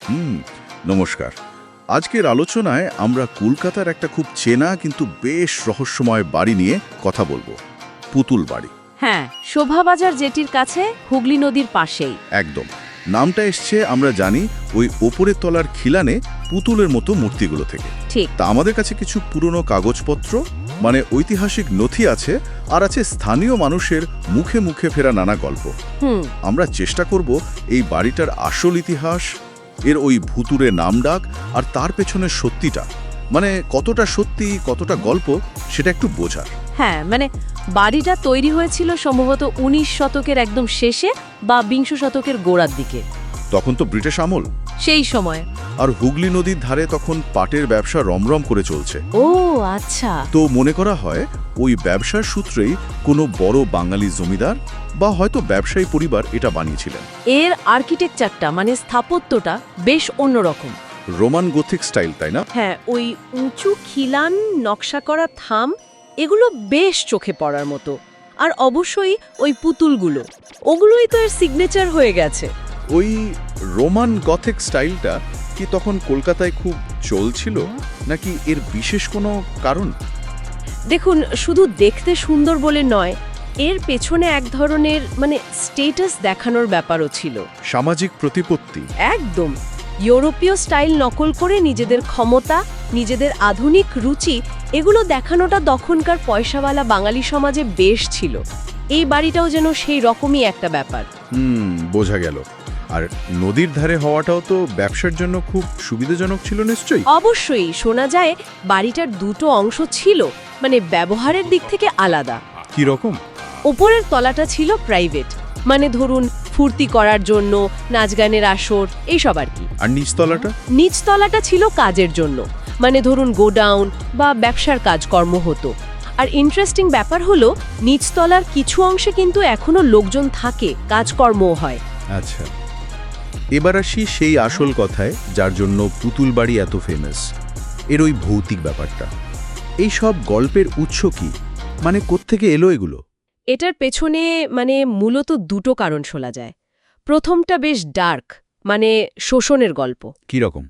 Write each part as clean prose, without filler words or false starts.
হুম, নমস্কার। আজকের আলোচনায় আমরা কলকাতার একটা খুব চেনা কিন্তু বেশ রহস্যময় বাড়ি নিয়ে কথা বলবো। পুতুল বাড়ি। হ্যাঁ, শোভাবাজার জেটির কাছে হুগলি নদীর পাশেই। একদম। নামটা এসছে আমরা জানি ওই ওপরের তলার খিলানে পুতুলের মতো মূর্তিগুলো থেকে। ঠিক। তা আমাদের কাছে কিছু পুরনো কাগজপত্র মানে ঐতিহাসিক নথি আছে, আর আছে স্থানীয় মানুষের মুখে মুখে ফেরা নানা গল্প। আমরা চেষ্টা করব এই বাড়িটার আসল ইতিহাস, এর ওই ভুতুরে নামডাক আর তার পেছনের সত্যিটা, মানে কতটা সত্যি কতটা গল্প সেটা একটু বোঝার। হ্যাঁ, মানে বাড়িটা তৈরি হয়েছিল সম্ভবত ১৯ শতকের একদম শেষে বা ২০ শতকের গোড়ার দিকে। তখন তো ব্রিটিশ আমল, সেই সময়। আর হুগলি নদীর ধারে তখন পাটের ব্যবসা রমরম করে চলছে। ও আচ্ছা। তো মনে করা হয় ওই ব্যবসার সূত্রেই কোনো বড় বাঙালি জমিদার বা হয়তো ব্যবসায়ী পরিবার এটা বানিয়েছিলেন। এর আর্কিটেকচারটা মানে স্থাপত্যটা বেশ অন্যরকম। রোমান গোথিক স্টাইল, তাই না? হ্যাঁ, ওই উঁচু খিলান, নকশা করা থাম, এগুলো বেশ চোখে পড়ার মতো। আর অবশ্যই ওই পুতুলগুলো, ওগুলোই তো এর সিগনেচার হয়ে গেছে। ওই রোমান গথিক স্টাইলটা কি তখন কলকাতায় খুব চলছিল, নাকি এর বিশেষ কোনো কারণ? দেখুন, শুধু দেখতে সুন্দর বলে নয়, এর পেছনে এক ধরনের মানে স্টেটাস দেখানোর ব্যাপারও ছিল। সামাজিক প্রতিপত্তি। একদম। ইউরোপীয় স্টাইল নকল করে নিজেদের ক্ষমতা, নিজেদের আধুনিক রুচি এগুলো দেখানোটা তখনকার পয়সাওয়ালা বাঙালি সমাজে বেশ ছিল। এই বাড়িটাও যেন সেই রকমই একটা ব্যাপার। বোঝা গেল। আর নদীর ধারে হওয়াটাও তো ব্যবসার জন্য খুব সুবিধাজনক ছিল নিশ্চয়ই। অবশ্যই, শোনা যায় বাড়িটার দুটো অংশ ছিল, মানে ব্যবহারের দিক থেকে আলাদা। কি রকম? ওপরের তলাটা ছিল প্রাইভেট, মানে ধরুন ফুর্তি করার জন্য, নাচ গানের আসর এইসব আর কি। আর নিচতলাটা? নিচতলাটা ছিল কাজের জন্য, মানে ধরুন গোডাউন বা ব্যবসার কাজকর্ম হতো। আর ইন্টারেস্টিং ব্যাপার হলো নিচতলার কিছু অংশে কিন্তু এখনো লোকজন থাকে, কাজকর্মও হয়। আচ্ছা, এবার আসি সেই আসল কথায় যার জন্য পুতুল বাড়ি এত ফেমাস, এর ওই ভৌতিক ব্যাপারটা। এই সব গল্পের উৎস কি, মানে কোত্থেকে এলো এগুলো? এটার পেছনে মানে মূলত দুটো কারণ শোনা যায়। প্রথমটা বেশ ডার্ক, মানে শোষণের গল্প। কি রকম?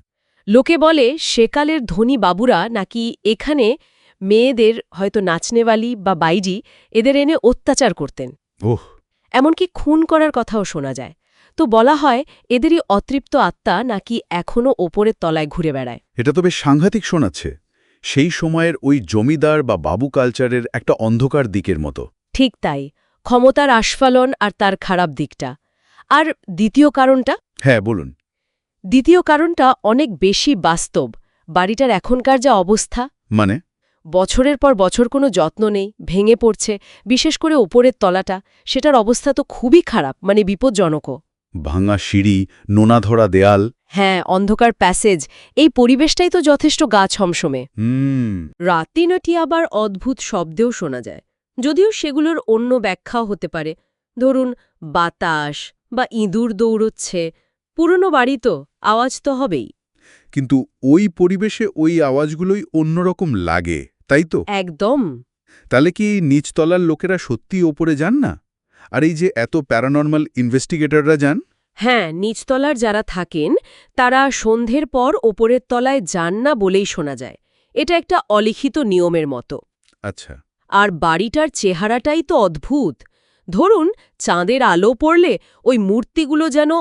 লোকে বলে সেকালের ধনী বাবুরা নাকি এখানে মেয়েদের, হয়তো নাচনেওয়ালি বা বাইজি, এদের এনে অত্যাচার করতেন। ওহ। এমনকি খুন করার কথাও শোনা যায়। তো বলা হয় এদেরই অতৃপ্ত আত্মা নাকি এখনও ওপরের তলায় ঘুরে বেড়ায়। এটা তো বেশ সাংঘাতিক শোনাচ্ছে। সেই সময়ের ওই জমিদার বা বাবু কালচারের একটা অন্ধকার দিকের মতো। ঠিক তাই, ক্ষমতার আস্ফালন আর তার খারাপ দিকটা। আর দ্বিতীয় কারণটা? হ্যাঁ, বলুন। দ্বিতীয় কারণটা অনেক বেশি বাস্তব। বাড়িটার এখনকার যা অবস্থা, মানে? বছরের পর বছর কোনো যত্ন নেই, ভেঙে পড়ছে। বিশেষ করে ওপরের তলাটা, সেটার অবস্থা তো খুবই খারাপ, মানে বিপজ্জনকও। ভাঙা সিঁড়ি, নোনা ধরা দেয়াল। হ্যাঁ, অন্ধকার প্যাসেজ, এই পরিবেশটাই তো যথেষ্ট গা ছমছমে। রাতিনটি আবার অদ্ভুত শব্দেও শোনা যায়, যদিও সেগুলোর অন্য ব্যাখ্যাও হতে পারে। ধরুন বাতাস বা ইঁদুর দৌড়চ্ছে। পুরনো বাড়ি তো, আওয়াজ তো হবেই। কিন্তু ওই পরিবেশে ওই আওয়াজগুলোই অন্যরকম লাগে, তাই তো? একদম। তাহলে কি নিচতলার লোকেরা সত্যিই ওপরে যান না? আর এই যে এত প্যারানর্মাল ইনভেস্টিগেটররা যান? হ্যাঁ, নিচতলার যারা থাকেন তারা সন্ধ্যের পর ওপরের তলায় যান না বলেই শোনা যায়। এটা একটা অলিখিত নিয়মের মতো। আচ্ছা। আর বাড়িটার চেহারাটাই তো অদ্ভুত। ধরুন চাঁদের আলো পড়লে ওই মূর্তিগুলো যেন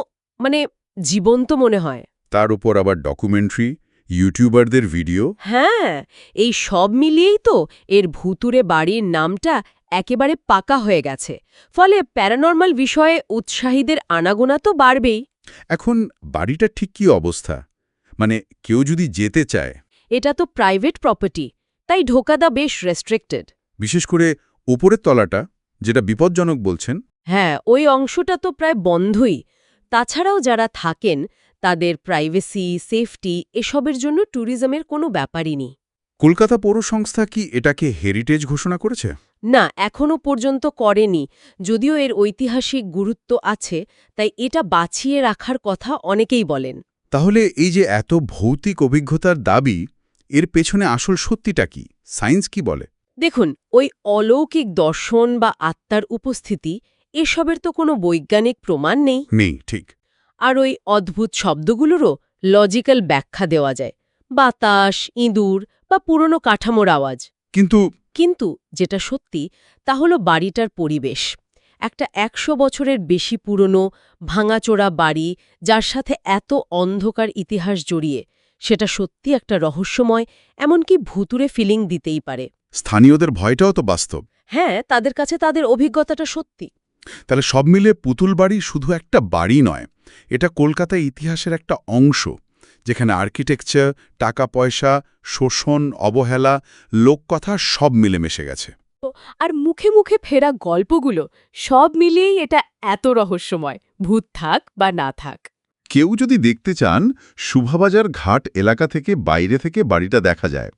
মানে জীবন্ত মনে হয়। তার উপর আবার ডকুমেন্টারি, ইউটিউবারদের ভিডিও। হ্যাঁ, এই সব মিলিয়েই তো এর ভুতুরে বাড়ির নামটা একেবারে পাকা হয়ে গেছে। ফলে প্যারানর্মাল বিষয়ে উৎসাহীদের আনাগোনা তো বাড়বেই। এখন বাড়িটা ঠিক কি অবস্থা, মানে কেউ যদি যেতে চায়? এটা তো প্রাইভেট প্রপার্টি, তাই ঢোকাটা বেশ রেস্ট্রিক্টেড। বিশেষ করে ওপরের তলাটা, যেটা বিপজ্জনক বলছেন। হ্যাঁ, ওই অংশটা তো প্রায় বন্ধই। তাছাড়াও যারা থাকেন তাদের প্রাইভেসি, সেফটি এসবের জন্য ট্যুরিজমের কোনো ব্যাপারই নেই। কলকাতা পৌর সংস্থা কি এটাকে হেরিটেজ ঘোষণা করেছে? না, এখনও পর্যন্ত করেনি। যদিও এর ঐতিহাসিক গুরুত্ব আছে, তাই এটা বাঁচিয়ে রাখার কথা অনেকেই বলেন। তাহলে এই যে এত ভৌতিক অভিজ্ঞতার দাবি, এর পেছনে আসল সত্যিটা কি? সায়েন্স কি বলে? দেখুন, ওই অলৌকিক দর্শন বা আত্মার উপস্থিতি এসবের তো কোনো বৈজ্ঞানিক প্রমাণ নেই। নেই, ঠিক। আর ওই অদ্ভুত শব্দগুলোরও লজিক্যাল ব্যাখ্যা দেওয়া যায়, বাতাস, ইঁদুর বা পুরনো কাঠামোর আওয়াজ। কিন্তু যেটা সত্যি তা হলো বাড়িটার পরিবেশ। একটা ১০০ বছরের বেশি পুরনো ভাঙাচোরা বাড়ি, যার সাথে এত অন্ধকার ইতিহাস জড়িয়ে, সেটা সত্যি একটা রহস্যময়, এমনকি ভুতুড়ে ফিলিং দিতেই পারে। স্থানীয়দের ভয়টাও তো বাস্তব। হ্যাঁ, তাদের কাছে তাদের অভিজ্ঞতাটা সত্যি। তাহলে সব মিলে পুতুল বাড়ি শুধু একটা বাড়ি নয়, এটা কলকাতায় ইতিহাসের একটা অংশ, যেখানে আর্কিটেকচার, টাকা পয়সা, শোষণ, অবহেলা, লোককথা সব মিলেমিশে গেছে। আর মুখে মুখে ফেরা গল্পগুলো সব মিলিয়েই এটা এত রহস্যময়, ভূত থাক বা না থাক। কেউ যদি দেখতে চান, শুভাবাজার ঘাট এলাকা থেকে বাইরে থেকে বাড়িটা দেখা যায়,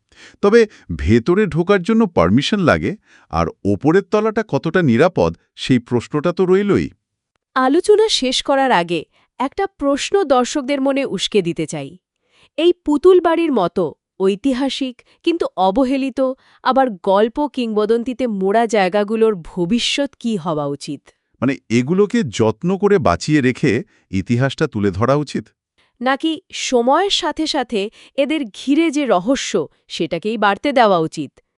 তবে ভেতরে ঢোকার জন্য পারমিশন লাগে, আর ওপরের তলাটা কতটা নিরাপদ সেই প্রশ্নটা তো রইলই। আলোচনা শেষ করার আগে একটা প্রশ্ন দর্শকদের মনে উস্কে দিতে চাই। এই পুতুল বাড়ির মতো ঐতিহাসিক কিন্তু অবহেলিত, আবার গল্প কিংবদন্তিতে মোড়া জায়গাগুলোর ভবিষ্যৎ কী হওয়া উচিত? মানে এগুলোকে যত্ন করে বাঁচিয়ে রেখে ইতিহাসটা তুলে ধরা উচিত, নাকি সময়ের সাথে সাথে এদের ঘিরে যে রহস্য সেটাকেই বাড়তে দেওয়া উচিত?